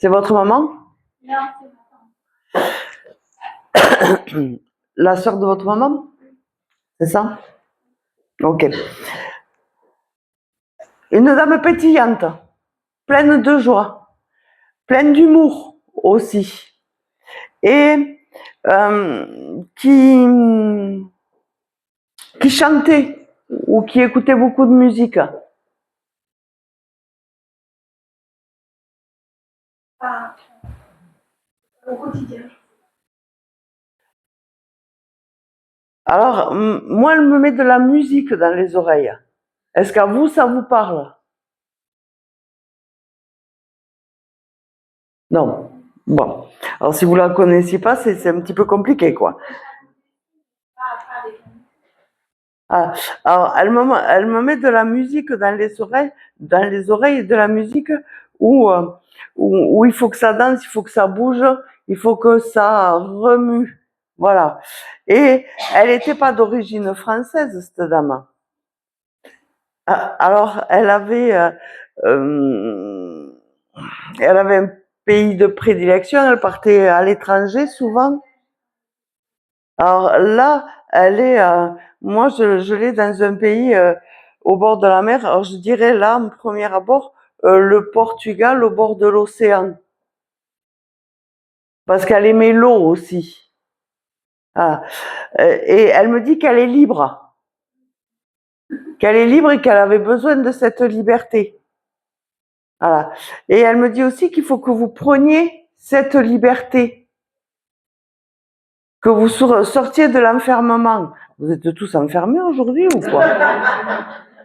C'est votre maman? Non, c'est ma La sœur de votre maman? C'est ça? Ok. Une dame pétillante, pleine de joie, pleine d'humour aussi, et qui chantait ou qui écoutait beaucoup de musique. au quotidien. Alors, moi, elle me met de la musique dans les oreilles. Est-ce qu'à vous, ça vous parle? Non. Bon. Alors, si vous la connaissiez pas, c'est un petit peu compliqué, quoi. Ah, alors, elle me met de la musique dans les oreilles de la musique où il faut que ça danse, il faut que ça bouge, il faut que ça remue. Voilà. Et elle n'était pas d'origine française, cette dame. Alors, elle avait un pays de prédilection, elle partait à l'étranger souvent. Alors là, moi je l'ai dans un pays au bord de la mer. Alors je dirais là, en premier abord, le Portugal au bord de l'océan. Parce qu'elle aimait l'eau aussi. Voilà. Et elle me dit qu'elle est libre. Qu'elle est libre et qu'elle avait besoin de cette liberté. Voilà. Et elle me dit aussi qu'il faut que vous preniez cette liberté. Que vous sortiez de l'enfermement. Vous êtes tous enfermés aujourd'hui ou quoi?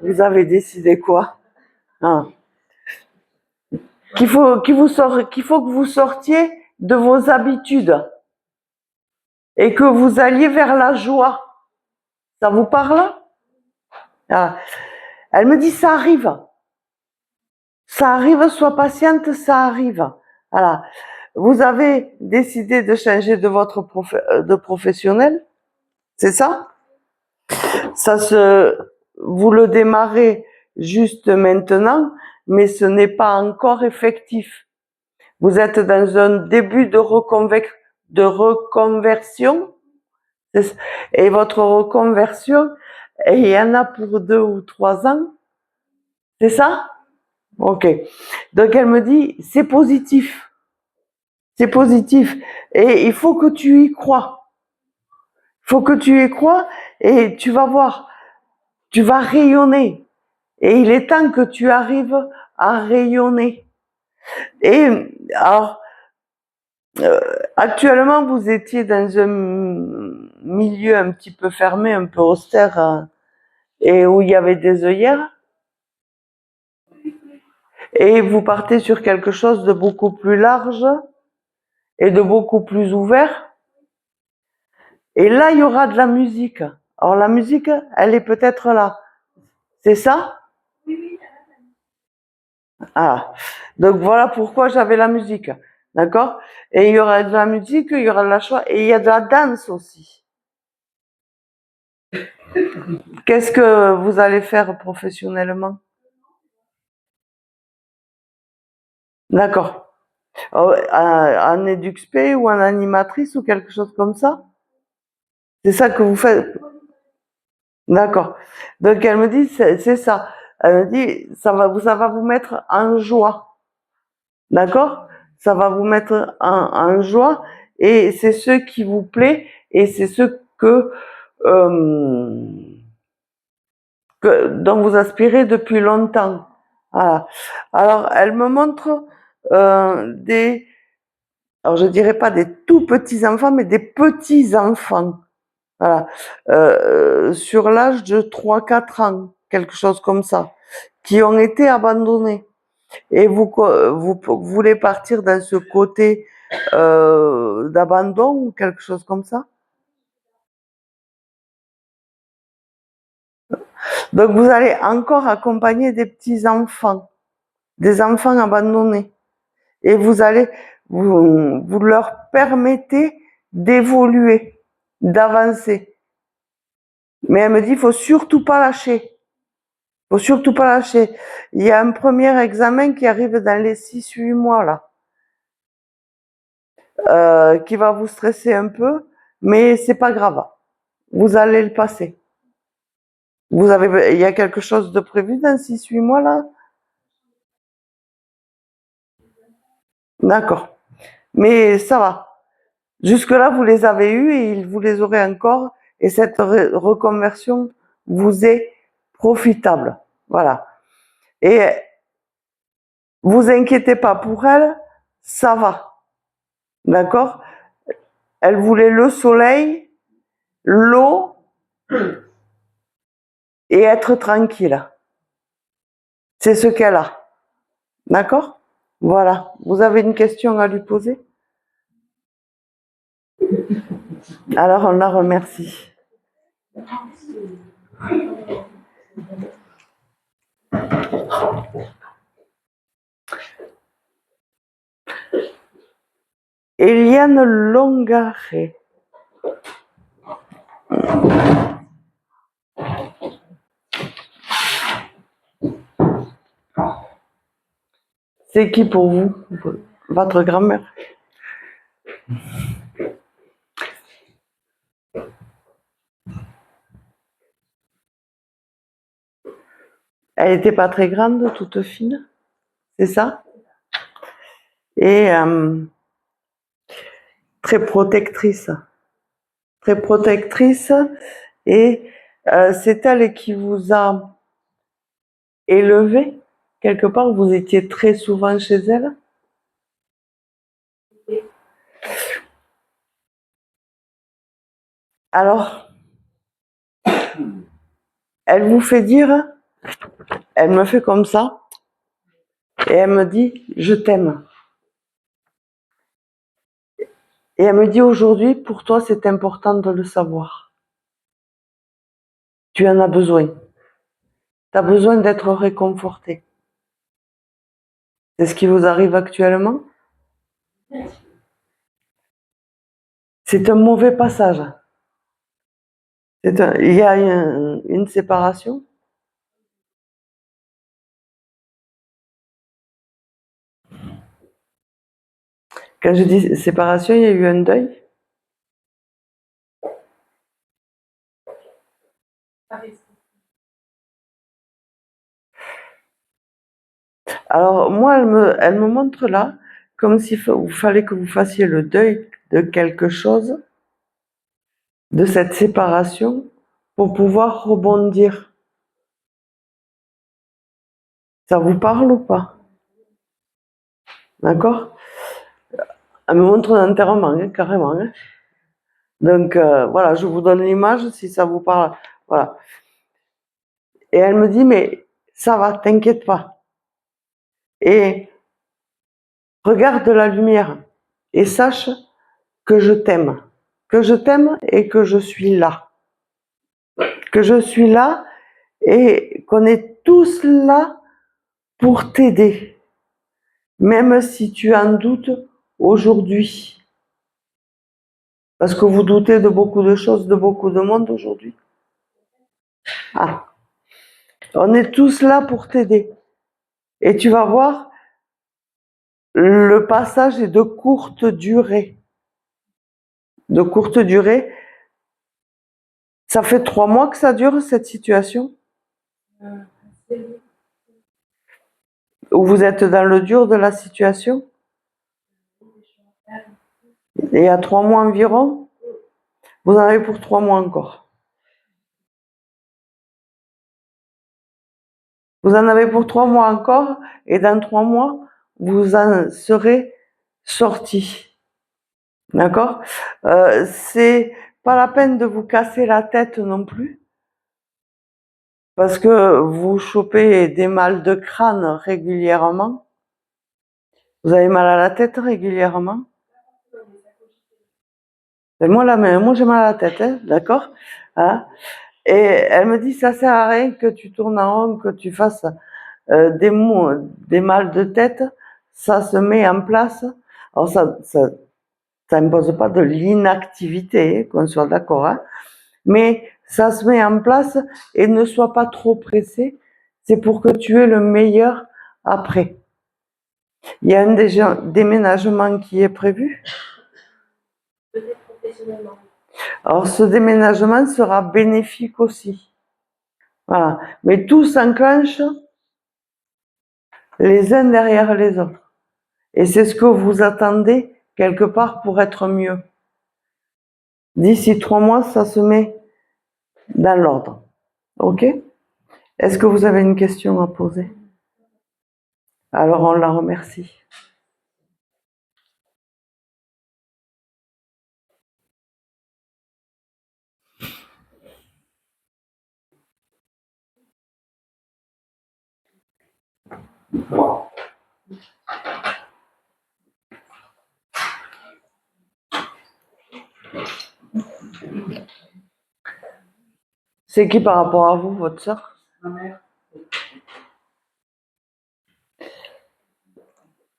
Vous avez décidé quoi? Ah. Qu'il faut que vous sortiez de vos habitudes et que vous alliez vers la joie. Ça vous parle? Ah. Elle me dit ça arrive. Ça arrive, sois patiente, ça arrive. Voilà. Vous avez décidé de changer de votre de professionnel, c'est ça? Vous le démarrez juste maintenant, mais ce n'est pas encore effectif. Vous êtes dans un début de reconversion, et votre reconversion, il y en a pour 2 ou 3 ans, c'est ça? Ok. Donc elle me dit, c'est positif. C'est positif. Et il faut que tu y crois. Il faut que tu y crois et tu vas voir. Tu vas rayonner. Et il est temps que tu arrives à rayonner. Et alors, actuellement, vous étiez dans un milieu un petit peu fermé, un peu austère, et où il y avait des œillères. Et vous partez sur quelque chose de beaucoup plus large et de beaucoup plus ouvert. Et là, il y aura de la musique. Alors la musique, elle est peut-être là. C'est ça? Ah. Donc voilà pourquoi j'avais la musique. D'accord? Et il y aura de la musique, il y aura de la joie, et il y a de la danse aussi. Qu'est-ce que vous allez faire professionnellement? D'accord. En EduxP ou en animatrice ou quelque chose comme ça? C'est ça que vous faites? D'accord. Donc elle me dit, c'est ça. Elle me dit, ça va vous mettre en joie. D'accord? Ça va vous mettre en joie et c'est ce qui vous plaît et c'est ce dont vous aspirez depuis longtemps. Voilà. Alors elle me montre alors je dirais pas des tout petits enfants, mais des petits enfants. Voilà. Sur l'âge de 3-4 ans, quelque chose comme ça, qui ont été abandonnés. Et vous voulez partir dans ce côté d'abandon ou quelque chose comme ça? Donc vous allez encore accompagner des petits enfants, des enfants abandonnés. Et vous leur permettez d'évoluer, d'avancer. Mais elle me dit, il faut surtout pas lâcher. Faut surtout pas lâcher. Il y a un premier examen qui arrive dans les 6-8 mois, là. qui va vous stresser un peu, mais c'est pas grave. Vous allez le passer. Il y a quelque chose de prévu dans 6-8 mois là? D'accord. Mais ça va. Jusque-là, vous les avez eus et vous les aurez encore. Et cette reconversion vous est profitable. Voilà. Et vous inquiétez pas pour elle, ça va. D'accord? Elle voulait le soleil, l'eau et être tranquille. C'est ce qu'elle a. D'accord? Voilà. Vous avez une question à lui poser? Alors on la remercie. Eliane Longaré. C'est qui pour vous? Votre grand-mère? Elle n'était pas très grande, toute fine, c'est ça? Et très protectrice. Très protectrice. Et c'est elle qui vous a élevé quelque part? Vous étiez très souvent chez elle? Alors, elle vous fait dire, elle me fait comme ça, et elle me dit, je t'aime. Et elle me dit, aujourd'hui, pour toi, c'est important de le savoir. Tu en as besoin. Tu as besoin d'être réconforté. C'est ce qui vous arrive actuellement? C'est un mauvais passage. Il y a une séparation? Quand je dis séparation, il y a eu un deuil? Alors moi, elle me montre là, comme s'il fallait que vous fassiez le deuil de quelque chose, de cette séparation, pour pouvoir rebondir. Ça vous parle ou pas? D'accord? Elle me montre un enterrement, hein, carrément. Hein. Donc voilà, je vous donne l'image si ça vous parle. Voilà. Et elle me dit, mais ça va, t'inquiète pas. Et regarde la lumière et sache que je t'aime. Que je t'aime et que je suis là. Que je suis là et qu'on est tous là pour t'aider. Même si tu en doutes aujourd'hui. Parce que vous doutez de beaucoup de choses, de beaucoup de monde aujourd'hui. Ah. On est tous là pour t'aider. Et tu vas voir, le passage est de courte durée. De courte durée. Ça fait 3 mois que ça dure, cette situation? Où vous êtes dans le dur de la situation? Et il y a 3 mois environ? Vous en avez pour 3 mois encore. Vous en avez pour 3 mois encore, et dans 3 mois, vous en serez sortis. D'accord? C'est pas la peine de vous casser la tête non plus, parce que vous chopez des mal de crâne régulièrement. Vous avez mal à la tête régulièrement? Et moi, moi j'ai mal à la tête, hein, d'accord? Hein? Et elle me dit, ça sert à rien que tu tournes en rond, que tu fasses des mal de tête, ça se met en place. Alors ça impose pas de l'inactivité, qu'on soit d'accord, hein, mais ça se met en place et ne sois pas trop pressé. C'est pour que tu aies le meilleur après. Il y a un déménagement qui est prévu. peut-être professionnellement. Alors, ce déménagement sera bénéfique aussi. Voilà. Mais tout s'enclenche les uns derrière les autres. Et c'est ce que vous attendez quelque part pour être mieux. D'ici 3 mois, ça se met dans l'ordre. OK? Est-ce que vous avez une question à poser? Alors, on la remercie. C'est qui par rapport à vous, votre sœur? Ma mère.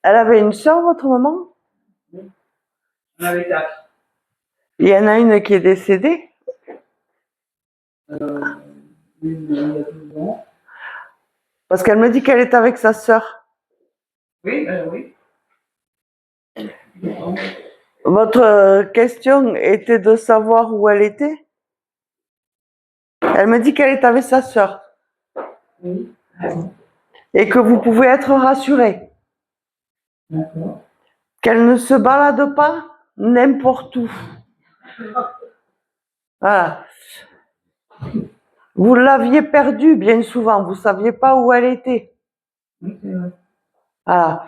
Elle avait une sœur, votre maman? On avait 4. Il y en a une qui est décédée? Une il y a 12 ans. Parce qu'elle me dit qu'elle est avec sa sœur. Oui, oui. Votre question était de savoir où elle était? Elle me dit qu'elle est avec sa sœur. Oui. Et que vous pouvez être rassuré. D'accord. Qu'elle ne se balade pas n'importe où. Voilà. Vous l'aviez perdue bien souvent, vous ne saviez pas où elle était. Oui, c'est vrai. Voilà.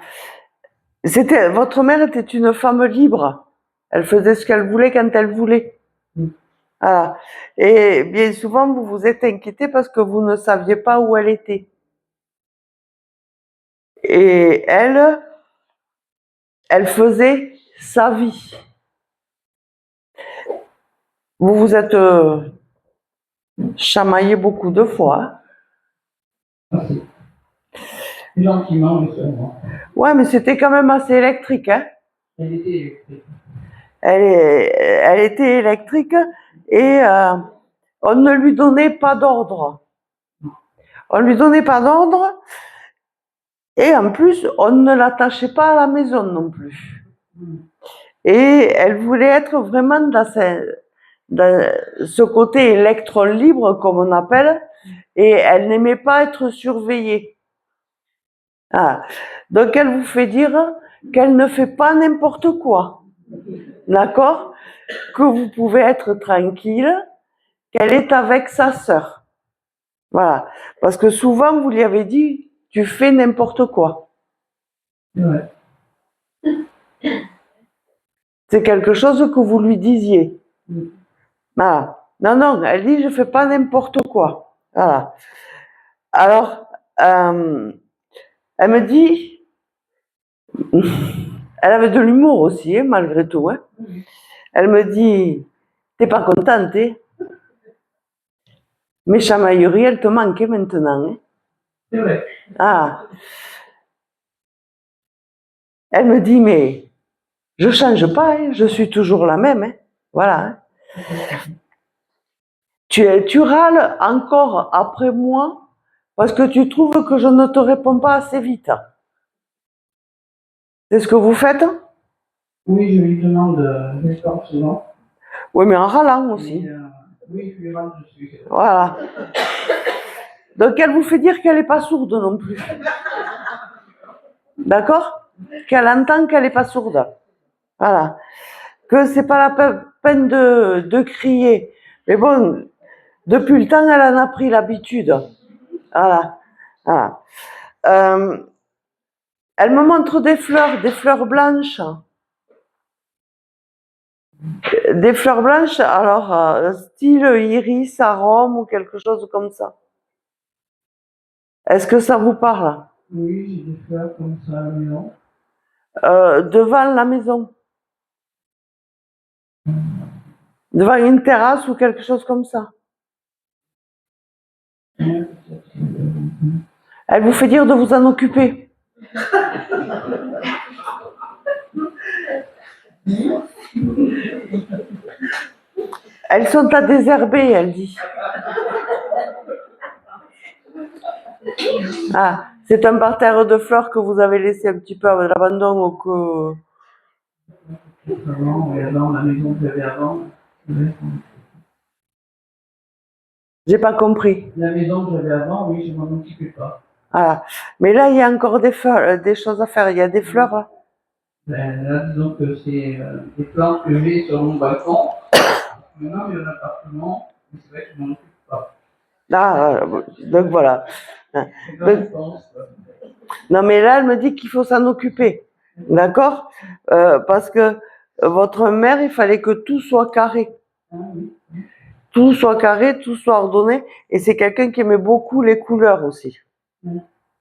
Votre mère était une femme libre. Elle faisait ce qu'elle voulait quand elle voulait. Voilà. Et bien souvent, vous vous êtes inquiété parce que vous ne saviez pas où elle était. Et elle faisait sa vie. Vous vous êtes chamaillé beaucoup de fois. Merci. Gentiment, mais seulement. Ouais, mais c'était quand même assez électrique, hein. Elle était électrique. Elle était électrique et on ne lui donnait pas d'ordre. On lui donnait pas d'ordre et en plus, on ne l'attachait pas à la maison non plus. Et elle voulait être vraiment dans ce côté électron libre, comme on appelle, et elle n'aimait pas être surveillée. Ah. Donc elle vous fait dire qu'elle ne fait pas n'importe quoi. D'accord? Que vous pouvez être tranquille, qu'elle est avec sa sœur. Voilà. Parce que souvent, vous lui avez dit, tu fais n'importe quoi. Ouais. C'est quelque chose que vous lui disiez. Voilà. Non, non, elle dit, je fais pas n'importe quoi. Voilà. Alors, elle me dit, elle avait de l'humour aussi, hein, malgré tout. Hein. Elle me dit, t'es pas contente, hein? Mes chamailleries, elles te manquaient maintenant. Hein. C'est vrai. Ah. Elle me dit, mais je change pas, hein, je suis toujours la même. Hein. Voilà. Hein. Tu râles encore après moi parce que tu trouves que je ne te réponds pas assez vite. C'est ce que vous faites? Oui, je lui demande l'effort souvent. Oui, mais en râlant aussi. Oui, je lui rends dessus. Voilà. Donc elle vous fait dire qu'elle n'est pas sourde non plus. D'accord? Qu'elle entend qu'elle n'est pas sourde. Voilà. Que c'est pas la peine de crier. Mais bon, depuis le temps, elle en a pris l'habitude. Voilà. Voilà. Elle me montre des fleurs blanches. Des fleurs blanches, alors style iris, arôme ou quelque chose comme ça. Est-ce que ça vous parle? Oui, j'ai des fleurs comme ça à la maison. Devant la maison. Devant une terrasse ou quelque chose comme ça. Elle vous fait dire de vous en occuper. Elles sont à désherber, elle dit. Ah, c'est un parterre de fleurs que vous avez laissé un petit peu à l'abandon ou que... Avant, et avant, la maison que j'avais avant, J'ai pas compris. la maison que j'avais avant, oui, je m'en occupais pas. Voilà. Mais là, il y a encore des fleurs, des choses à faire. Il y a des fleurs là. Ben, là, disons que c'est des plantes que j'ai sur mon balcon. Maintenant, j'ai un appartement, mais c'est vrai que je m'en occupe pas. Ah, donc voilà. C'est comme Donc, je pense, quoi. non, mais là, elle me dit qu'il faut s'en occuper. D'accord? Parce que votre mère, il fallait que tout soit carré. Ah, oui. Tout soit carré, tout soit ordonné. Et c'est quelqu'un qui aimait beaucoup les couleurs aussi. Mm.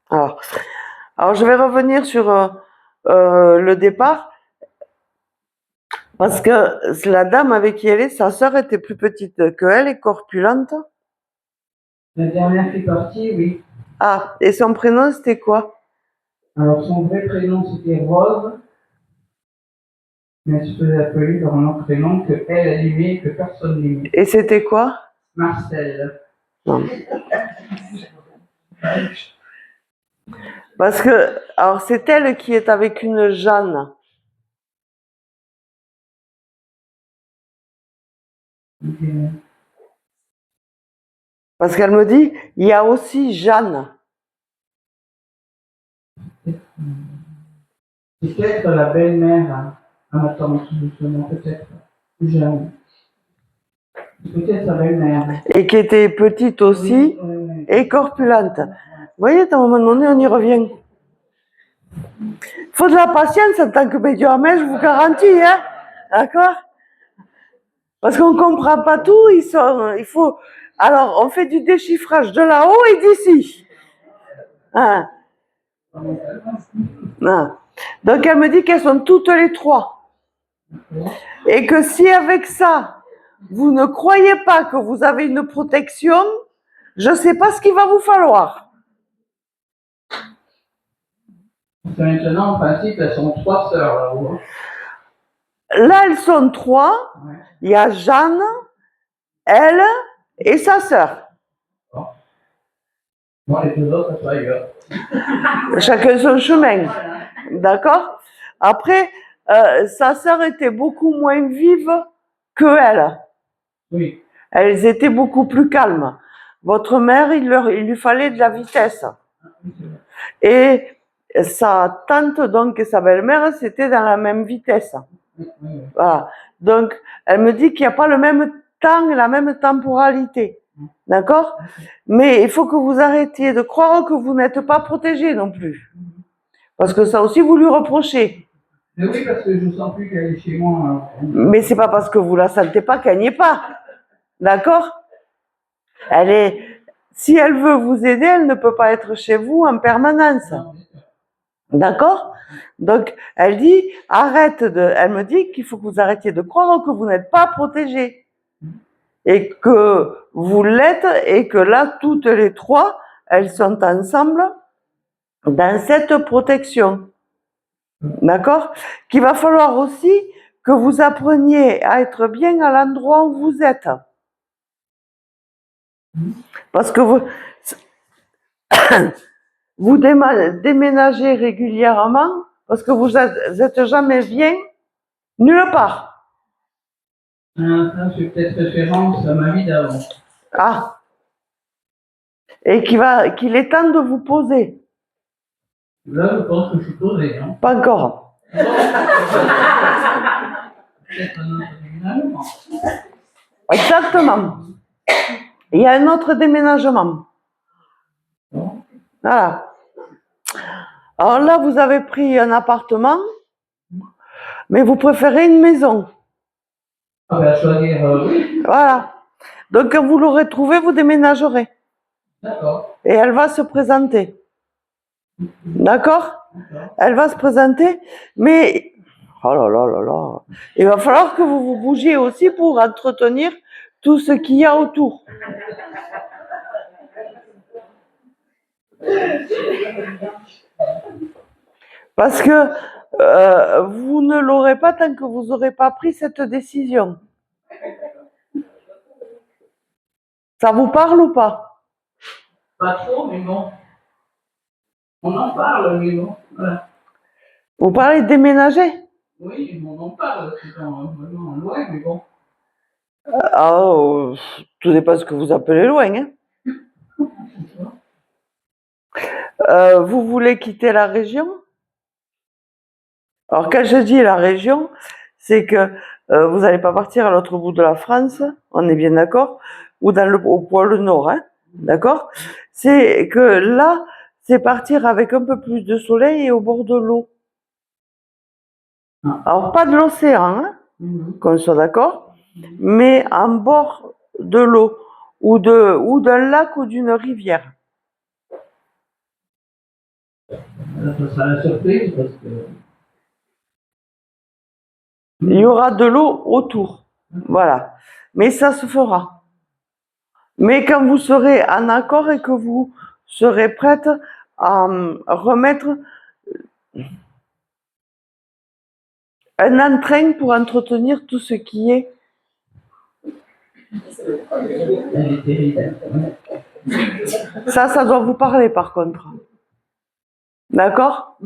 Alors je vais revenir sur le départ. Parce que la dame avec qui elle est, sa sœur était plus petite que elle et corpulente. La dernière qui est partie, oui. Ah, et son prénom, c'était quoi? Alors, son vrai prénom, c'était Rose. Mais elle se faisait appeler par un autre prénom que elle aimait et que personne n'aimait. Et c'était quoi? Marcel. Non. Parce que, alors c'est elle qui est avec une Jeanne. Parce qu'elle me dit, il y a aussi Jeanne. Peut-être la belle-mère à ma tante, justement, peut-être. Jeanne. Peut-être sa belle-mère. Et qui était petite aussi, Oui. et corpulente. Vous voyez, à un moment donné, on y revient. Il faut de la patience en tant que médium, je vous garantis, hein. D'accord? Parce qu'on ne comprend pas tout, il faut. Alors, on fait du déchiffrage de là-haut et d'ici. Hein. Hein. Donc, elle me dit qu'elles sont toutes les trois. Et que si avec ça, vous ne croyez pas que vous avez une protection, je ne sais pas ce qu'il va vous falloir. Maintenant, en principe, elles sont 3 sœurs là-haut. Là, elles sont 3. Ouais. Il y a Jeanne, elle et sa sœur. Bon. Moi, les 2 autres, elles sont ailleurs. Chacun son chemin. D'accord? Après, sa sœur était beaucoup moins vive que elle. Oui. Elles étaient beaucoup plus calmes. Votre mère, il lui fallait de la vitesse. Et sa tante, donc, et sa belle-mère, c'était dans la même vitesse. Voilà. Donc, elle me dit qu'il n'y a pas le même temps et la même temporalité. D'accord? Mais il faut que vous arrêtiez de croire que vous n'êtes pas protégé non plus. Parce que ça aussi, vous lui reprochez. Mais oui, parce que je ne sens plus qu'elle est chez moi. Mais c'est pas parce que vous la sentez pas qu'elle n'y est pas. D'accord? Si elle veut vous aider, elle ne peut pas être chez vous en permanence. D'accord? Donc, elle me dit qu'il faut que vous arrêtiez de croire que vous n'êtes pas protégé. Et que vous l'êtes, et que là, toutes les 3, elles sont ensemble dans cette protection. D'accord? Qu'il va falloir aussi que vous appreniez à être bien à l'endroit où vous êtes. Parce que vous déménagez régulièrement, parce que vous êtes jamais bien nulle part. Ça, c'est peut-être référence à ma vie d'avant. Ah. Et qu'il est temps de vous poser. Là, je pense que je suis posé, hein. Pas encore. Peut-être un autre déménagement. Exactement. Il y a un autre déménagement. Voilà. Alors là, vous avez pris un appartement, mais vous préférez une maison. Ah ben, choisir, oui. Voilà. Donc, quand vous l'aurez trouvé, vous déménagerez. D'accord. Et elle va se présenter. D'accord? Elle va se présenter, mais oh là là là là, il va falloir que vous vous bougiez aussi pour entretenir tout ce qu'il y a autour. Parce que vous ne l'aurez pas tant que vous n'aurez pas pris cette décision. Ça vous parle ou pas? Pas trop, mais bon. On en parle, mais bon. Voilà. Vous parlez de déménager? Oui, on en parle, c'est vraiment loin, mais bon. Tout dépend de ce que vous appelez loin. Hein. Vous voulez quitter la région? Alors, quand je dis la région, c'est que vous n'allez pas partir à l'autre bout de la France, on est bien d'accord, ou au pôle Nord, hein, d'accord? C'est que là, c'est partir avec un peu plus de soleil et au bord de l'eau. Alors, pas de l'océan, hein, qu'on soit d'accord, mais en bord de l'eau, ou d'un lac ou d'une rivière. Ça sera la surprise parce que. Il y aura de l'eau autour. Voilà. Mais ça se fera. Mais quand vous serez en accord et que vous serez prête à remettre un entrain pour entretenir tout ce qui est. Elle est terrible. Ça doit vous parler par contre. D'accord?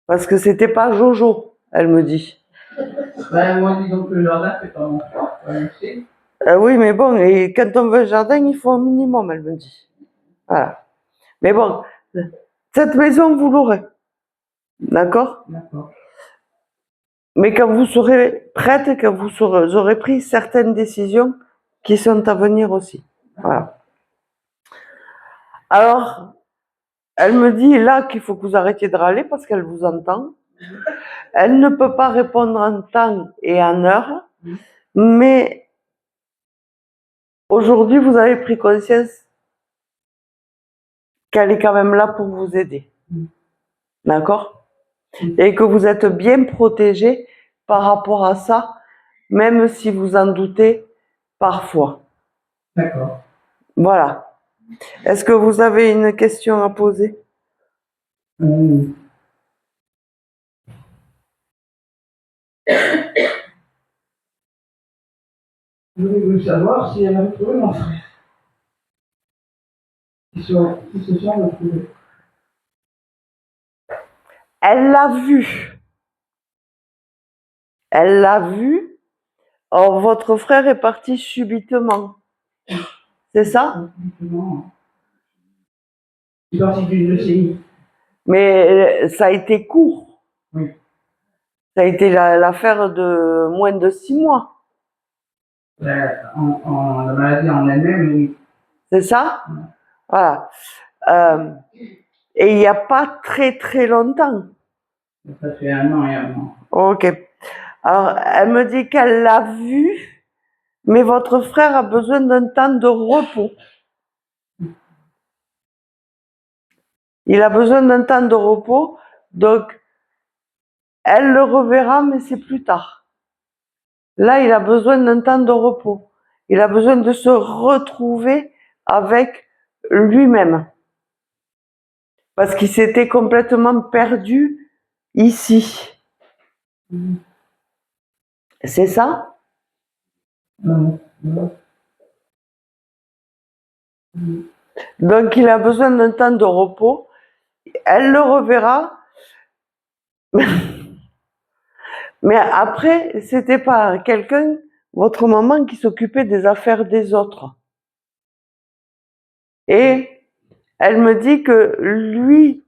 Parce que c'était pas Jojo, elle me dit. Ben, moi, disons que le jardin, c'est pas mon fort, on sait. Oui, mais bon, et quand on veut un jardin, il faut un minimum, elle me dit. Voilà. Mais bon, cette maison, vous l'aurez. D'accord? D'accord. Mais quand vous serez prête, quand vous aurez pris certaines décisions qui sont à venir aussi. Voilà. Alors, elle me dit là qu'il faut que vous arrêtiez de râler parce qu'elle vous entend. Elle ne peut pas répondre en temps et en heure, mais aujourd'hui, vous avez pris conscience qu'elle est quand même là pour vous aider. D'accord? Et que vous êtes bien protégé par rapport à ça, même si vous en doutez parfois. D'accord. Voilà. Est-ce que vous avez une question à poser? Je voulais savoir si elle avait trouvé mon frère. Si ce soir, on l'a trouvé. Elle l'a vu. Elle l'a vu. Or, votre frère est parti subitement. C'est ça? Non. Je suis parti d'une leucémie. Mais ça a été court. Oui. Ça a été l'affaire de moins de 6 mois. La maladie en elle-même, oui. C'est ça? Voilà. Et il n'y a pas très très longtemps. Ça fait 1 an et 1 an. Ok. Alors, elle me dit qu'elle l'a vu, mais votre frère a besoin d'un temps de repos. Il a besoin d'un temps de repos, donc elle le reverra, mais c'est plus tard. Là, il a besoin d'un temps de repos. Il a besoin de se retrouver avec lui-même. Parce qu'il s'était complètement perdu ici. C'est ça? Donc, il a besoin d'un temps de repos. Elle le reverra. Mais après, c'était pas quelqu'un, votre maman, qui s'occupait des affaires des autres. Et elle me dit que lui,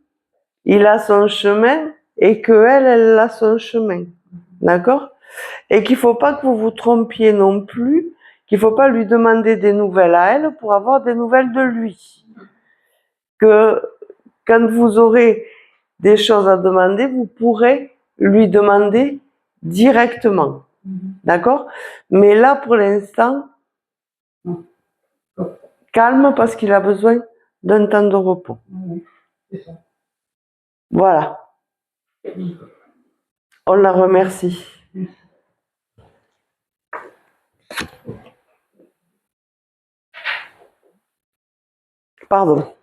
il a son chemin et que elle a son chemin. D'accord? Et qu'il faut pas que vous vous trompiez non plus, qu'il faut pas lui demander des nouvelles à elle pour avoir des nouvelles de lui. Que quand vous aurez des choses à demander, vous pourrez lui demander directement. D'accord? Mais là, pour l'instant, calme parce qu'il a besoin d'un temps de repos. C'est ça. Voilà. On la remercie. Pardon.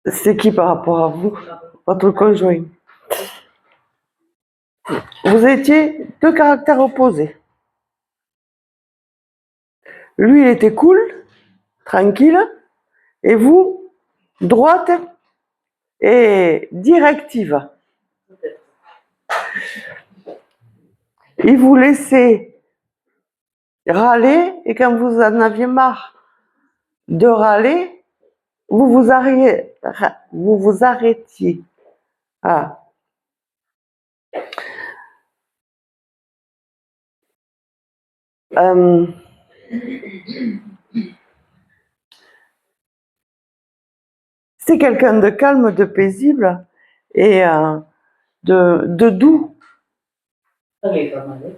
C'est qui par rapport à vous? Votre conjoint? Vous étiez deux caractères opposés. Lui, il était cool, tranquille, et vous, droite et directive. Il vous laissait râler et quand vous en aviez marre de râler, vous vous arrêtiez. Voilà. C'est quelqu'un de calme, de paisible et de doux. Ça l'est pas mal.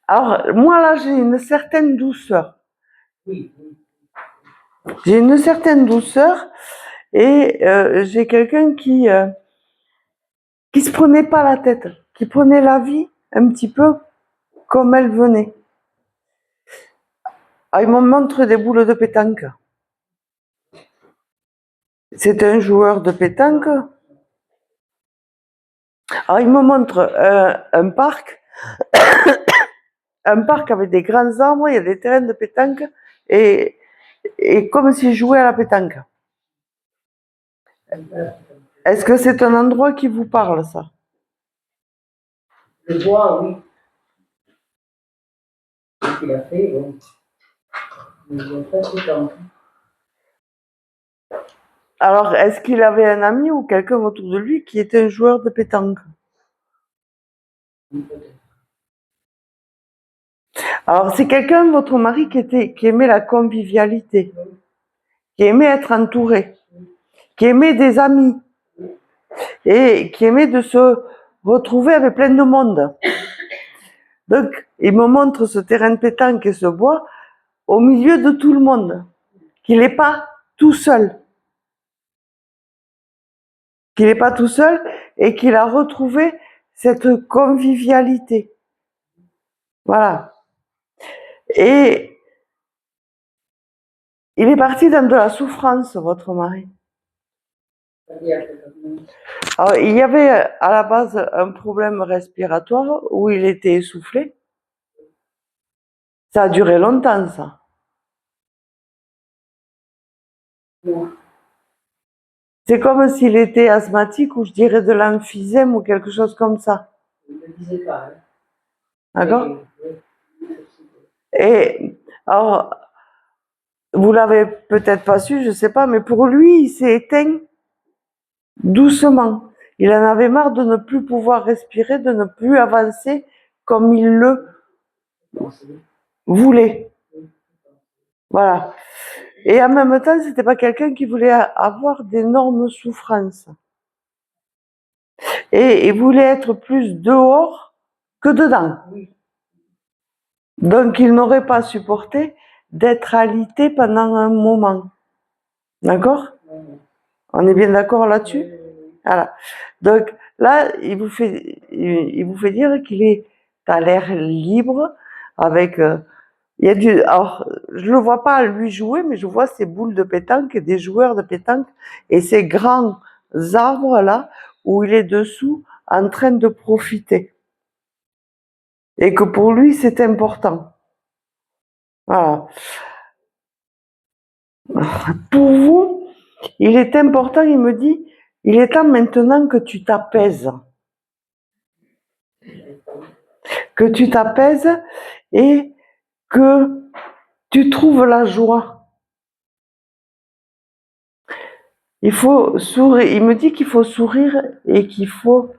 Alors, moi là, j'ai une certaine douceur. Oui. J'ai une certaine douceur et j'ai quelqu'un qui se prenait pas la tête, qui prenait la vie un petit peu comme elle venait. Alors, il me montre des boules de pétanque. C'est un joueur de pétanque. Alors, il me montre un parc, un parc avec des grands arbres, il y a des terrains de pétanque et comme s'il jouait à la pétanque. Est-ce que c'est un endroit qui vous parle, ça? Le bois, oui. Ce qu'il a fait, bon. Mais il a pas fait tant. Alors, est-ce qu'il avait un ami ou quelqu'un autour de lui qui était un joueur de pétanque? Alors, c'est quelqu'un, votre mari, qui aimait la convivialité, qui aimait être entouré, qui aimait des amis et qui aimait de se retrouver avec plein de monde. Donc, il me montre ce terrain de pétanque et ce bois au milieu de tout le monde, qu'il n'est pas tout seul. Qu'il n'est pas tout seul et qu'il a retrouvé cette convivialité. Voilà. Et il est parti dans de la souffrance, votre mari. Alors, il y avait à la base un problème respiratoire où il était essoufflé. Ça a duré longtemps, ça. C'est comme s'il était asthmatique ou je dirais de l'emphysème ou quelque chose comme ça. Il ne le disait pas. Hein. D'accord? Et alors, vous l'avez peut-être pas su, je sais pas, mais pour lui, il s'est éteint doucement. Il en avait marre de ne plus pouvoir respirer, de ne plus avancer comme il le voulait. Voilà. Et en même temps, c'était pas quelqu'un qui voulait avoir d'énormes souffrances. Et il voulait être plus dehors que dedans. Donc il n'aurait pas supporté d'être alité pendant un moment. D'accord? On est bien d'accord là-dessus? Voilà. Donc là, il vous fait dire qu'il est à l'air libre avec il y a du, alors, je le vois pas lui jouer, mais je vois ces boules de pétanque et des joueurs de pétanque et ces grands arbres là où il est dessous en train de profiter. Et que pour lui, c'est important. Voilà. Pour vous, il est important, il me dit, il est temps maintenant que tu t'apaises. Que tu t'apaises et que tu trouves la joie. Il faut sourire. Il me dit qu'il faut sourire et qu'il faut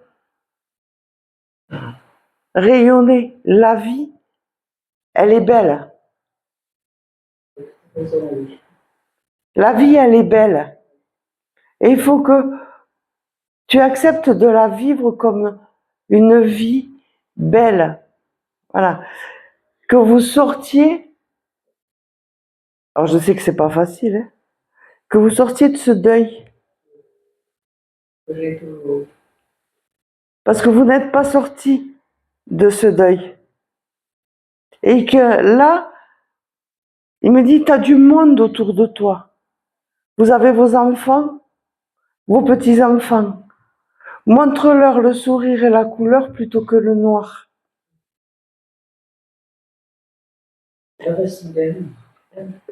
rayonner. La vie, elle est belle. La vie, elle est belle. Et il faut que tu acceptes de la vivre comme une vie belle. Voilà. Que vous sortiez, alors je sais que c'est pas facile, hein, que vous sortiez de ce deuil. Parce que vous n'êtes pas sorti de ce deuil. Et que là, il me dit, tu as du monde autour de toi. Vous avez vos enfants, vos petits-enfants. Montre-leur le sourire et la couleur plutôt que le noir.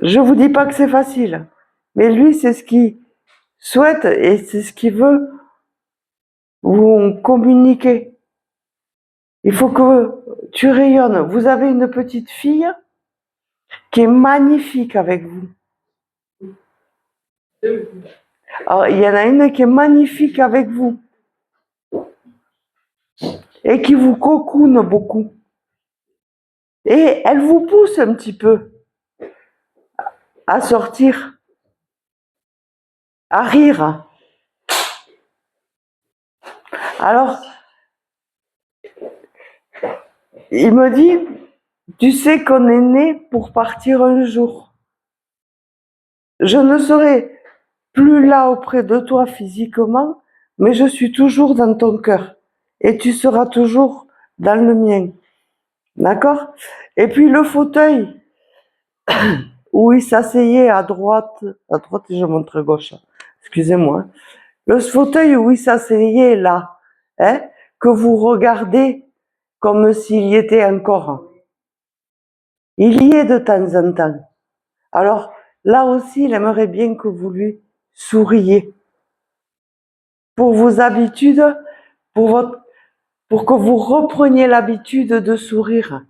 Je vous dis pas que c'est facile, mais lui, c'est ce qu'il souhaite et c'est ce qu'il veut vous communiquer. Il faut que tu rayonnes. Vous avez une petite fille qui est magnifique avec vous. Alors, il y en a une qui est magnifique avec vous et qui vous cocoune beaucoup. Et elle vous pousse un petit peu à sortir, à rire. Alors, il me dit, tu sais qu'on est né pour partir un jour. Je ne serai plus là auprès de toi physiquement, mais je suis toujours dans ton cœur. Et tu seras toujours dans le mien. D'accord? Et puis le fauteuil où il s'asseyait à droite et je montre à gauche, excusez-moi. Le fauteuil où il s'asseyait là, hein, que vous regardez comme s'il y était encore. Il y est de temps en temps. Alors, là aussi, il aimerait bien que vous lui souriez. Pour vos habitudes, pour que vous repreniez l'habitude de sourire.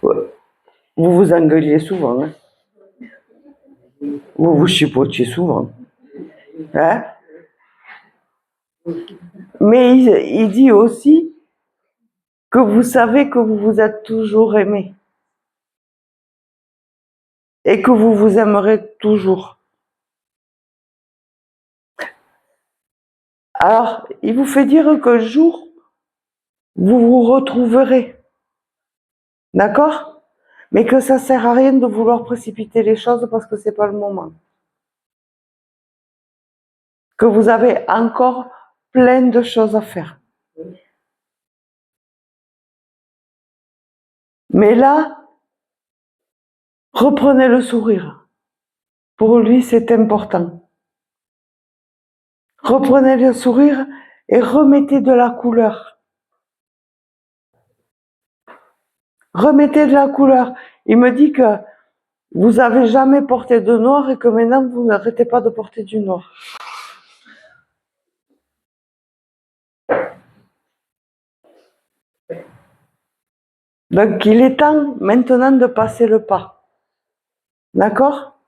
Vous vous engueuliez souvent, hein? Vous vous chipotiez souvent. Hein? Mais il dit aussi que vous savez que vous vous êtes toujours aimé. Et que vous vous aimerez toujours. Alors, il vous fait dire qu'un jour, vous vous retrouverez. D'accord? Mais que ça sert à rien de vouloir précipiter les choses parce que c'est pas le moment. Que vous avez encore plein de choses à faire. Mais là, reprenez le sourire. Pour lui, c'est important. Reprenez le sourire et remettez de la couleur. Remettez de la couleur. Il me dit que vous n'avez jamais porté de noir et que maintenant vous n'arrêtez pas de porter du noir. Donc il est temps maintenant de passer le pas. D'accord?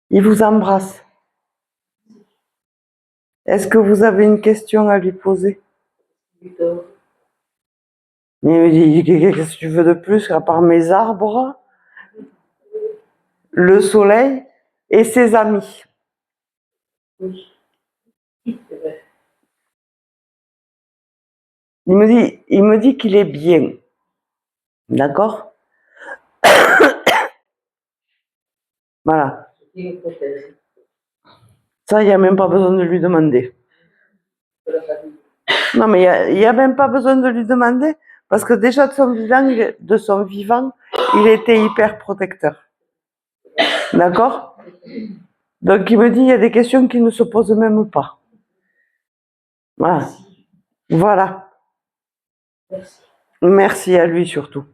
Il vous embrasse. Est-ce que vous avez une question à lui poser? Il me dit, qu'est-ce que tu veux de plus à part mes arbres, le soleil et ses amis? Il me dit qu'il est bien. D'accord? Voilà. Ça, il n'y a même pas besoin de lui demander. Non, mais il n'y a même pas besoin de lui demander, parce que déjà de son vivant, il était hyper protecteur. D'accord? Donc il me dit, il y a des questions qui ne se posent même pas. Voilà. Voilà. Merci à lui surtout.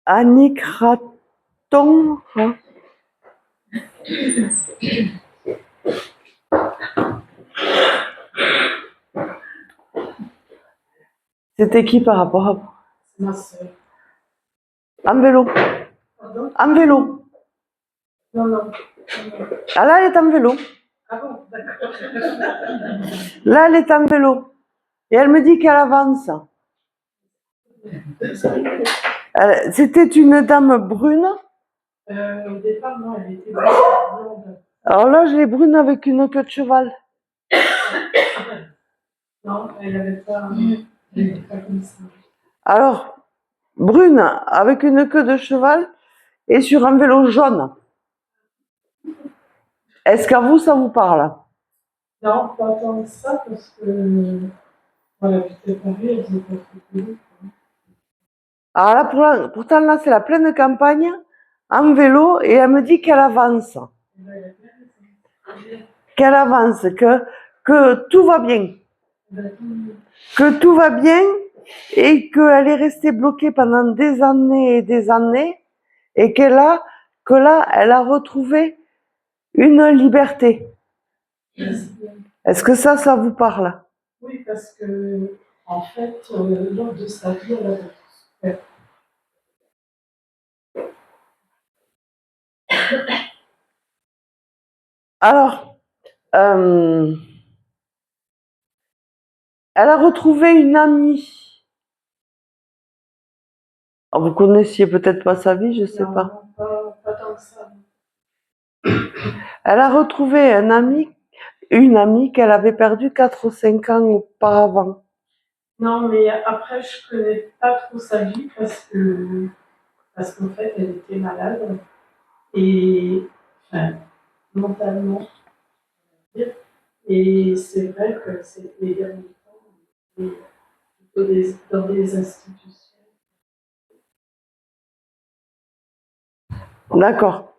Annick Raton. Hein? C'était qui par rapport à moi? C'est ma soeur. En vélo. Pardon? En vélo. Non. Ah là, elle est en vélo. Ah bon, d'accord. Là, elle est en vélo. Et elle me dit qu'elle avance. C'était une dame brune. Au départ, non, elle était blonde. Alors là, je l'ai brune avec une queue de cheval. Non, elle n'avait pas comme ça. Alors, brune avec une queue de cheval et sur un vélo jaune. Est-ce qu'à vous, ça vous parle? Non, pas tant que ça, parce que on habitait Paris, elle faisait pas trop de vélo. Alors là, pourtant, là, c'est la pleine campagne, en vélo, et elle me dit qu'elle avance. qu'elle avance, que tout va bien. Que tout va bien et qu'elle est restée bloquée pendant des années et des années et que là, elle a retrouvé une liberté. Est-ce que ça vous parle? Oui, parce que, en fait, lors de sa vie, elle avait souffert. Alors, elle a retrouvé une amie. Alors, vous connaissiez peut-être pas sa vie, je sais Non, pas. non, pas tant que ça. Elle a retrouvé une amie qu'elle avait perdue 4 ou 5 ans auparavant. Non, mais après, je connais pas trop sa vie parce qu'en fait, elle était malade et, enfin, mentalement. Et c'est vrai que c'est les derniers temps, elle était plutôt dans des institutions. D'accord.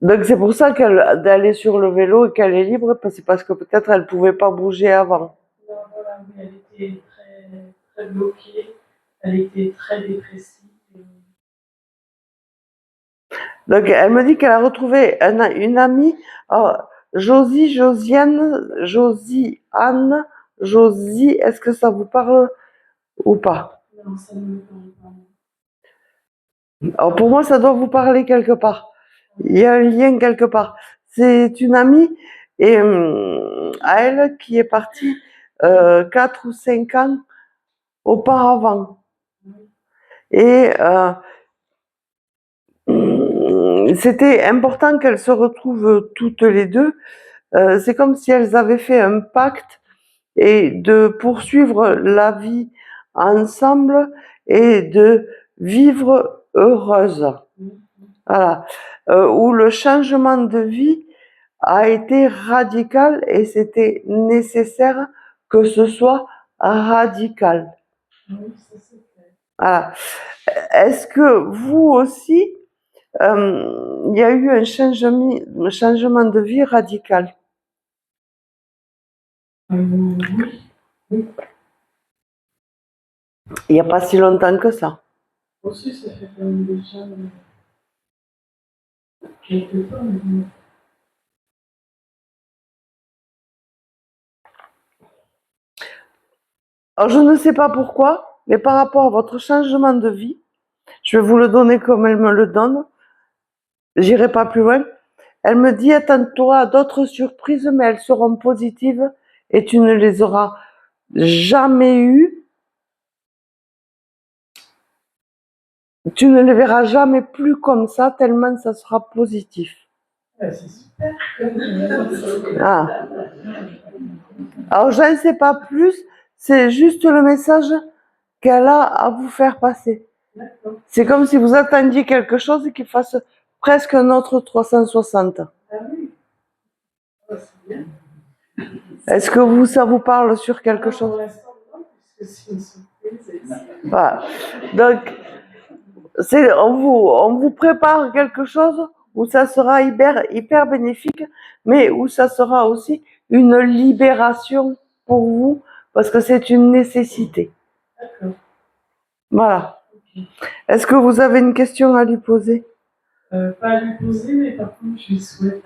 Donc c'est pour ça qu'elle est sur le vélo et qu'elle est libre, c'est parce que peut-être elle pouvait pas bouger avant. Non, voilà, mais elle était très, très bloquée, elle était très dépressive. Donc elle me dit qu'elle a retrouvé une amie, Josiane, Josie, est-ce que ça vous parle ou pas? Non, ça ne me parle pas. Alors pour moi, ça doit vous parler quelque part. Il y a un lien quelque part. C'est une amie et à elle qui est partie 4 ou 5 ans auparavant. Et c'était important qu'elles se retrouvent toutes les deux. C'est comme si elles avaient fait un pacte et de poursuivre la vie ensemble et de vivre heureuse. Voilà. Où le changement de vie a été radical et c'était nécessaire que ce soit radical. Oui, ça c'est clair. Voilà. Est-ce que vous aussi, il y a eu un changement de vie radical? Oui, oui. Il n'y a pas si longtemps que ça. Aussi, ça fait quand même déjà quelques temps maintenant. Alors, je ne sais pas pourquoi, mais par rapport à votre changement de vie, je vais vous le donner comme elle me le donne. J'irai pas plus loin. Elle me dit, attends-toi à d'autres surprises, mais elles seront positives et tu ne les auras jamais eues. Tu ne les verras jamais plus comme ça, tellement ça sera positif. Ouais, c'est super. Ah. Alors, je ne sais pas plus, c'est juste le message qu'elle a à vous faire passer. D'accord. C'est comme si vous attendiez quelque chose qui fasse presque un autre 360. Ah oui, ah, c'est bien. Est-ce que ça vous parle sur quelque chose? Pour l'instant, non, puisque c'est une surprise. Voilà. Donc, on vous prépare quelque chose où ça sera hyper bénéfique, mais où ça sera aussi une libération pour vous, parce que c'est une nécessité. D'accord. Voilà. Ok. Est-ce que vous avez une question à lui poser? Pas à lui poser, mais par contre, je lui souhaite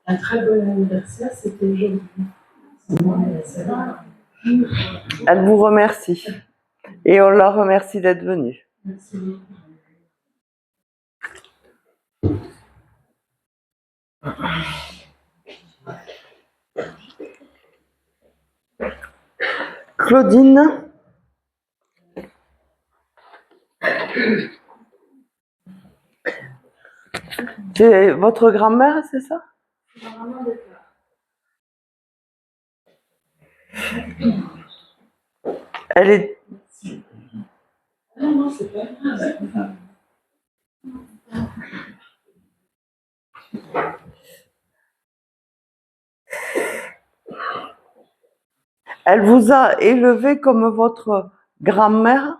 un très bon anniversaire. C'était aujourd'hui. C'est mon anniversaire. Elle vous remercie. Et on la remercie d'être venue. Merci beaucoup. Claudine? C'est votre grand-mère, c'est ça? Elle est... Non, non, c'est pas grave. Elle vous a élevé comme votre grand-mère?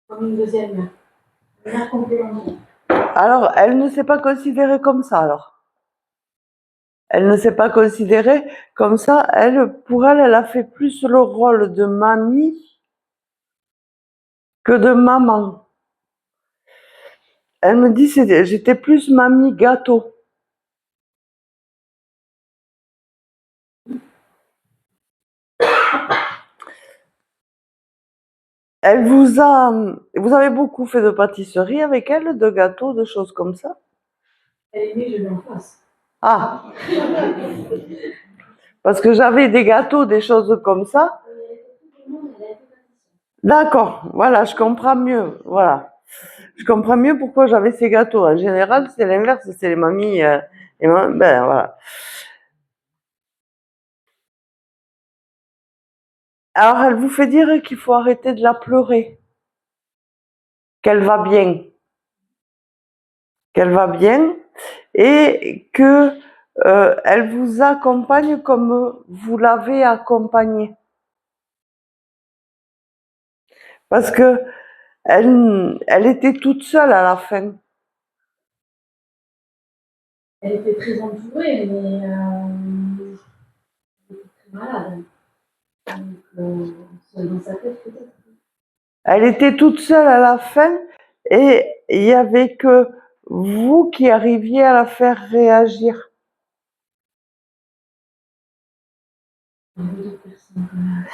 Comme une deuxième mère complémentaire. Alors, elle ne s'est pas considérée comme ça, alors? Elle ne s'est pas considérée comme ça. Pour elle, elle a fait plus le rôle de mamie que de maman. Elle me dit, j'étais plus mamie gâteau. Vous avez beaucoup fait de pâtisserie avec elle, de gâteaux, de choses comme ça? Elle est née, je l'ai en face. Ah! Parce que j'avais des gâteaux, des choses comme ça. D'accord, voilà, je comprends mieux. Voilà. Je comprends mieux pourquoi j'avais ces gâteaux. En général, c'est l'inverse, c'est les mamies. Ben voilà. Alors, elle vous fait dire qu'il faut arrêter de la pleurer, qu'elle va bien, et que elle vous accompagne comme vous l'avez accompagnée. Parce que elle était toute seule à la fin. Elle était très entourée, mais elle était très malade. Donc, seule dans sa tête, peut-être. Elle était toute seule à la fin et il y avait que vous qui arriviez à la faire réagir. Il y avait d'autres personnes quand même.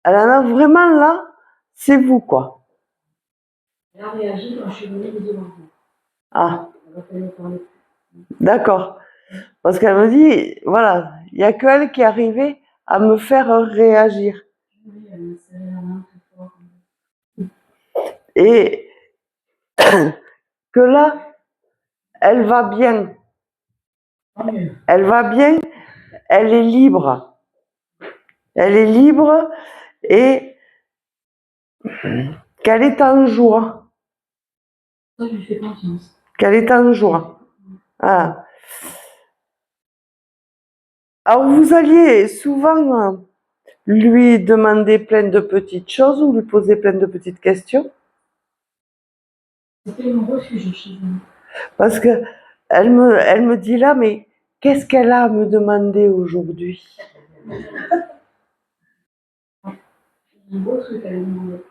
Elle en a vraiment là, c'est vous quoi. Elle a réagi quand je suis venue lui demander. Ah, Elle va falloir parler. d'accord. Parce qu'elle me dit, voilà, il n'y a qu'elle qui arrivait à me faire réagir. Oui, elle me serrait la main très fort. Et que là, elle va bien. Tant mieux. Elle va bien, elle est libre. Elle est libre et qu'elle est en joie. Ça, je lui fais confiance. Qu'elle est en joie. Voilà. Alors vous alliez souvent lui demander plein de petites choses ou lui poser plein de petites questions C'était mon refuge chez elle. parce que elle me dit là, mais qu'est-ce qu'elle a à me demander aujourd'hui? J'ai un beau truc à lui demander.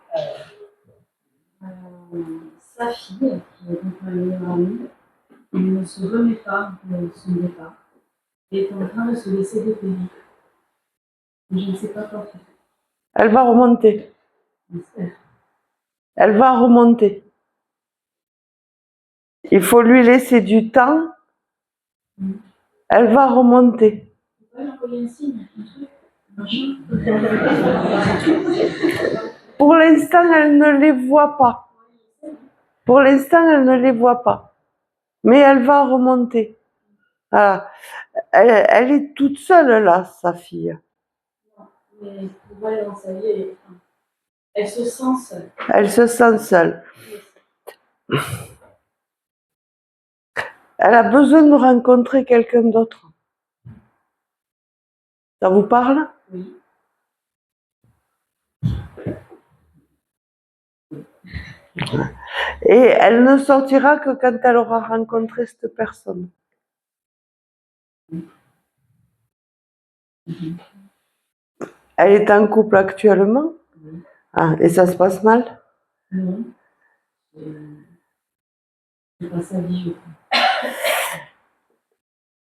Sa fille, qui est donc ma meilleure amie, il ne se remet pas de son départ. Elle est en train de se laisser dépérir. Mais je ne sais pas quoi faire. Elle va remonter. J'espère. Elle va remonter. Il faut lui laisser du temps. Elle va remonter. Tu peux lui envoyer un signe, un truc, machin. Pour l'instant, elle ne les voit pas. Pour l'instant, elle ne les voit pas. Mais elle va remonter. Voilà. Elle est toute seule là, sa fille. Mais pour voir dans sa vie, elle se sent seule. Elle se sent seule. Elle a besoin de rencontrer quelqu'un d'autre. Ça vous parle? Oui. Et elle ne sortira que quand elle aura rencontré cette personne. Elle est en couple actuellement? Ah, et ça se passe mal? Non. C'est pas sa vie, je crois.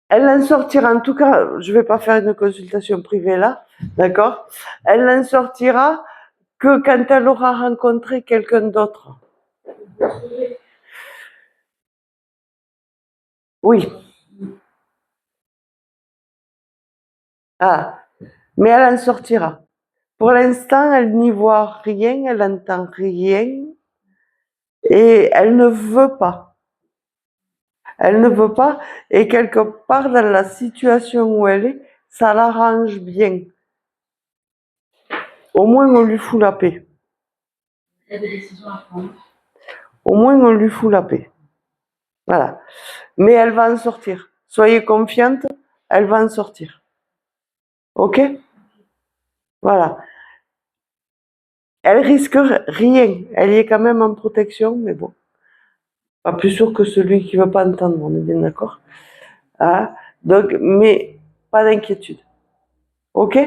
Elle en sortira, en tout cas, je ne vais pas faire une consultation privée là, d'accord? Elle n'en sortira que quand elle aura rencontré quelqu'un d'autre. Oui. Ah, mais elle en sortira. Pour l'instant, elle n'y voit rien, elle n'entend rien et elle ne veut pas. Elle ne veut pas et quelque part dans la situation où elle est, ça l'arrange bien. Au moins on lui fout la paix. Il y a des décisions à prendre. Au moins on lui fout la paix. Voilà. Mais elle va en sortir. Soyez confiante, elle va en sortir. Ok? Voilà. Elle risque rien. Elle y est quand même en protection, mais bon. Pas plus sûr que celui qui ne veut pas entendre, on est bien d'accord? Hein. Donc, mais pas d'inquiétude. Ok?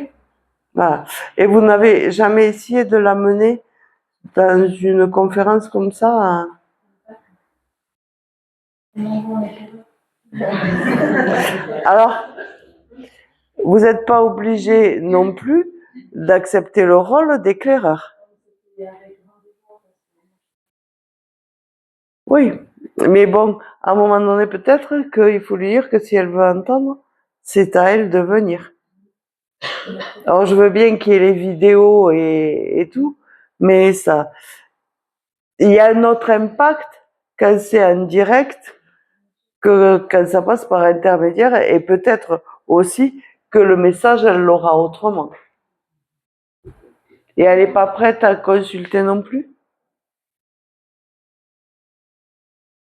Voilà. Et vous n'avez jamais essayé de l'amener dans une conférence comme ça? Hein? Alors, vous n'êtes pas obligé non plus d'accepter le rôle d'éclaireur. Oui, mais bon, à un moment donné, peut-être qu'il faut lui dire que si elle veut entendre, c'est à elle de venir. Alors, je veux bien qu'il y ait les vidéos et tout, mais ça, il y a un autre impact quand c'est en direct que quand ça passe par intermédiaire, et peut-être aussi que le message, elle l'aura autrement. Et elle n'est pas prête à consulter non plus?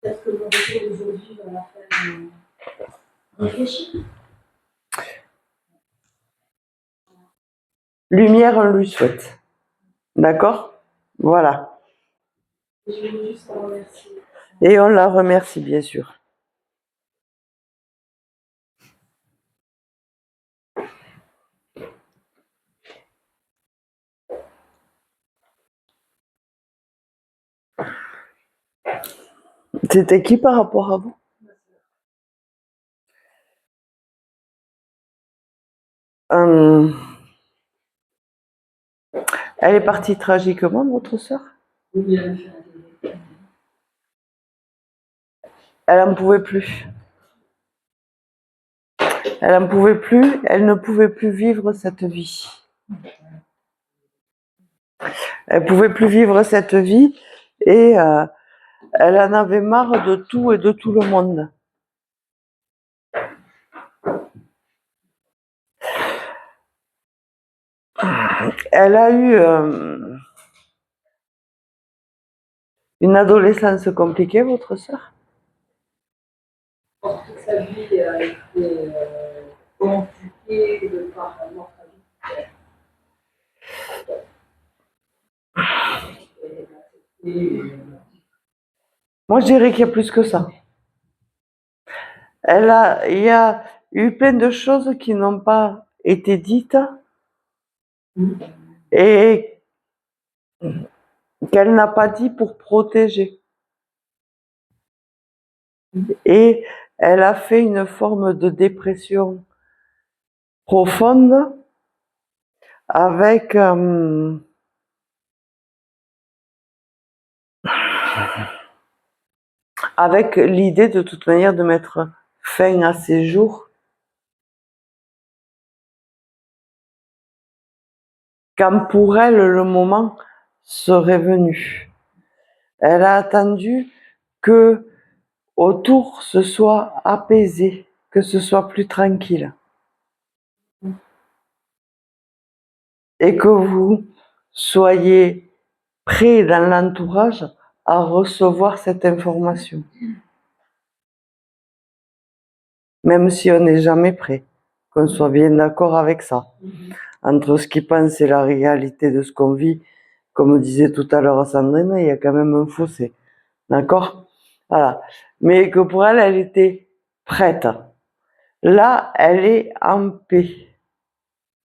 Peut-être que mon retour d'aujourd'hui va la faire réfléchir. Lumière, on lui souhaite. D'accord? Voilà. Et je veux juste la remercier. Et on la remercie, bien sûr. C'était qui par rapport à vous? Elle est partie tragiquement, votre sœur? Oui, Elle n'en pouvait plus. Elle n'en pouvait plus, elle ne pouvait plus vivre cette vie. Elle pouvait plus vivre cette vie et elle en avait marre de tout et de tout le monde. Elle a eu une adolescence compliquée, votre sœur? toute sa vie a été compliquée de par la mortalité. Moi, je dirais qu'il y a plus que ça. Il y a eu plein de choses qui n'ont pas été dites et qu'elle n'a pas dit pour protéger. Et elle a fait une forme de dépression profonde avec l'idée de toute manière de mettre fin à ses jours quand pour elle le moment serait venu. Elle a attendu que autour ce soit apaisé, que ce soit plus tranquille. Et que vous soyez prêts dans l'entourage à recevoir cette information. Même si on n'est jamais prêt, qu'on soit bien d'accord avec ça. Entre ce qu'ils pensent et la réalité de ce qu'on vit, comme disait tout à l'heure Sandrine, il y a quand même un fossé. D'accord? Voilà. Mais que pour elle, elle était prête. Là, elle est en paix.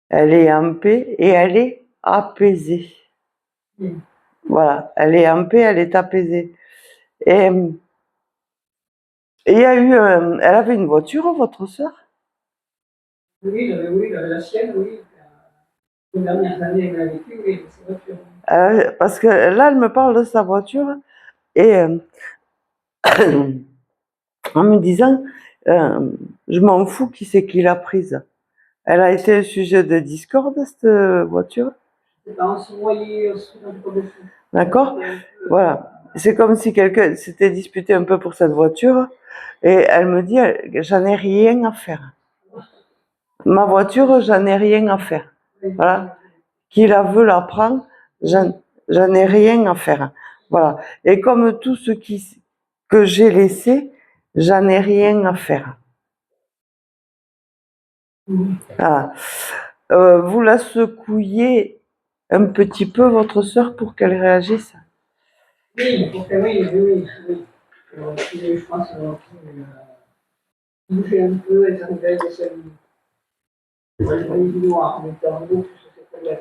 Elle est en paix et elle est apaisée. Voilà. Elle est en paix, elle est apaisée. Et il y a eu, elle avait une voiture, votre sœur? Oui, la sienne, oui. Les dernières années, elle a vécu, oui, sa voiture. Parce que là, elle me parle de sa voiture et en me disant, je m'en fous qui c'est qui l'a prise. Elle a été le sujet de discorde, cette voiture. On se voyait, on se faisait un peu de fou. D'accord? Voilà. C'est comme si quelqu'un s'était disputé un peu pour cette voiture et elle me dit, j'en ai rien à faire. Ma voiture, j'en ai rien à faire. Voilà. Qui la veut la prend, j'en ai rien à faire. Voilà. Et comme tout ce que j'ai laissé, j'en ai rien à faire. Voilà. Vous la secouillez un petit peu, votre sœur, pour qu'elle réagisse? Oui, pour que oui. Je pense bouger un peu, elle s'arrivait de s'allumer. Elle voyait du noir, mais en gros, tout ce problème.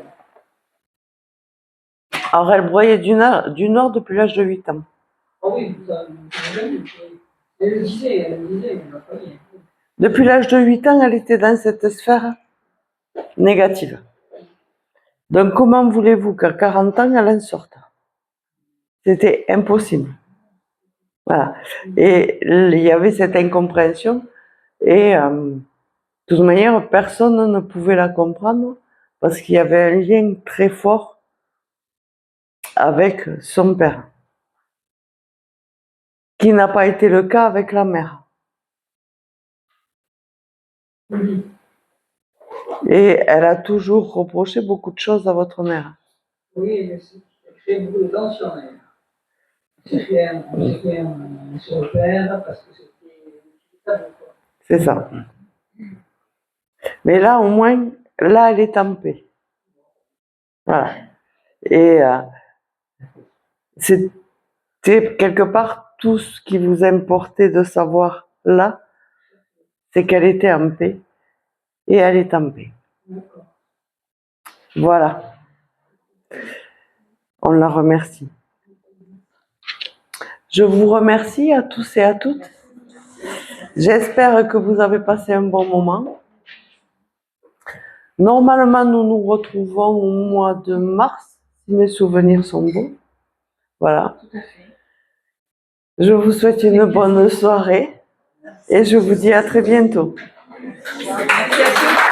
Alors, elle broyait du nord depuis l'âge de 8 ans. Ah oui, elle le disait, mais elle n'a pas dit. Depuis l'âge de 8 ans, elle était dans cette sphère négative. Donc, comment voulez-vous qu'à 40 ans, elle en sorte? C'était impossible. Voilà. Et il y avait cette incompréhension. Et de toute manière, personne ne pouvait la comprendre parce qu'il y avait un lien très fort avec son père, qui n'a pas été le cas avec la mère. Et elle a toujours reproché beaucoup de choses à votre mère. Oui, mais c'est créé beaucoup de tension. On s'est fait sur le père parce que c'était tabou. C'est ça. Mais là, au moins, là, elle est en paix. Voilà. Et c'était quelque part tout ce qui vous importait de savoir là, c'est qu'elle était en paix. Et elle est en paix. Voilà. On la remercie. Je vous remercie à tous et à toutes. J'espère que vous avez passé un bon moment. Normalement, nous nous retrouvons au mois de mars, si mes souvenirs sont bons. Voilà. Je vous souhaite une bonne soirée et je vous dis à très bientôt. Merci à tous.